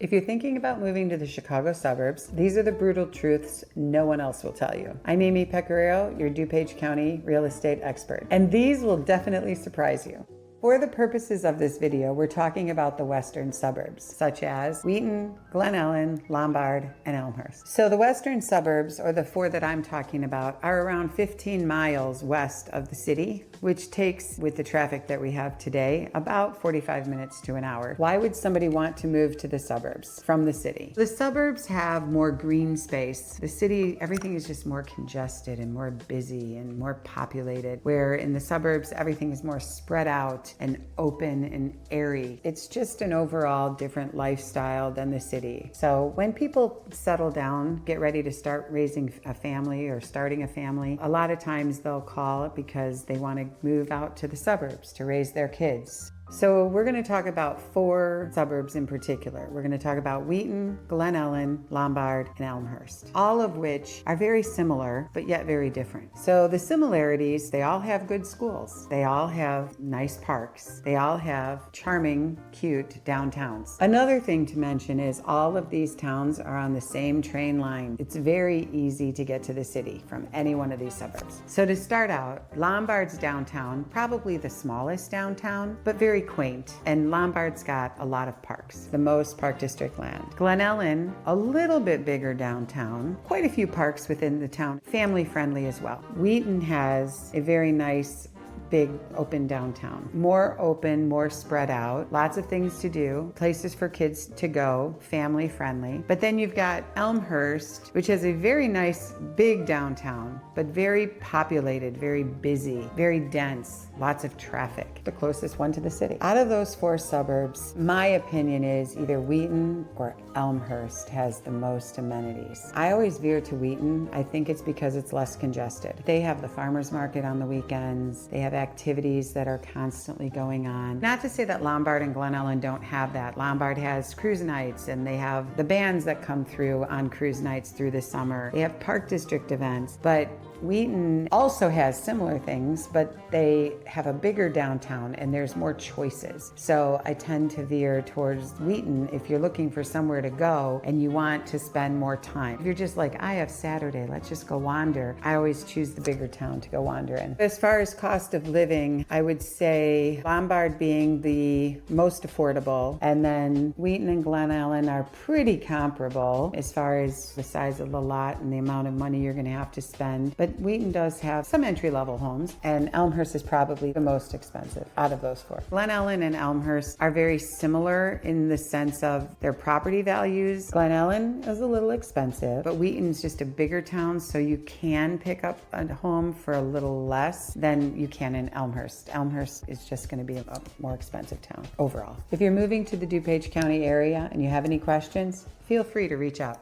If you're thinking about moving to the Chicago suburbs, these are the brutal truths no one else will tell you. I'm Amy Pecoraro, your DuPage County real estate expert, and these will definitely surprise you. For the purposes of this video, we're talking about the western suburbs, such as Wheaton, Glen Ellen, Lombard, and Elmhurst. So the western suburbs, or the four that I'm talking about, are around 15 miles west of the city, which takes, with the traffic that we have today, about 45 minutes to an hour. Why would somebody want to move to the suburbs from the city? The suburbs have more green space. The city, everything is just more congested and more busy and more populated, where in the suburbs, everything is more spread out and open and airy. It's just an overall different lifestyle than the city. So when people settle down, get ready to start raising a family or starting a family, a lot of times they'll call it because they want to move out to the suburbs to raise their kids. So we're going to talk about four suburbs in particular. We're going to talk about Wheaton, Glen Ellen, Lombard, and Elmhurst, all of which are very similar, but yet very different. So the similarities, they all have good schools. They all have nice parks. They all have charming, cute downtowns. Another thing to mention is all of these towns are on the same train line. It's very easy to get to the city from any one of these suburbs. So to start out, Lombard's downtown, probably the smallest downtown, but very quaint, and Lombard's got a lot of parks, the most park district land. Glen Ellen, a little bit bigger downtown, quite a few parks within the town, family friendly as well. Wheaton has a very nice big open downtown, more open, more spread out, lots of things to do, places for kids to go, family friendly. But then you've got Elmhurst, which has a very nice big downtown, but very populated, very busy, very dense, lots of traffic, the closest one to the city. Out of those four suburbs, my opinion is either Wheaton or Elmhurst has the most amenities. I always veer to Wheaton. I think it's because it's less congested. They have the farmers market on the weekends. They have activities that are constantly going on. Not to say that Lombard and Glen Ellen don't have that. Lombard has cruise nights, and they have the bands that come through on cruise nights through the summer. They have park district events, but Wheaton also has similar things, but they have a bigger downtown and there's more choices. So I tend to veer towards Wheaton if you're looking for somewhere to go and you want to spend more time. If you're just like, I have Saturday, let's just go wander, I always choose the bigger town to go wander in. As far as cost of living, I would say Lombard being the most affordable, and then Wheaton and Glen Ellen are pretty comparable as far as the size of the lot and the amount of money you're going to have to spend. But Wheaton does have some entry-level homes, and Elmhurst is probably the most expensive out of those four. Glen Ellen and Elmhurst are very similar in the sense of their property values. Glen Ellen is a little expensive, but Wheaton's just a bigger town, so you can pick up a home for a little less than you can in Elmhurst. Elmhurst is just going to be a more expensive town overall. If you're moving to the DuPage County area and you have any questions, feel free to reach out.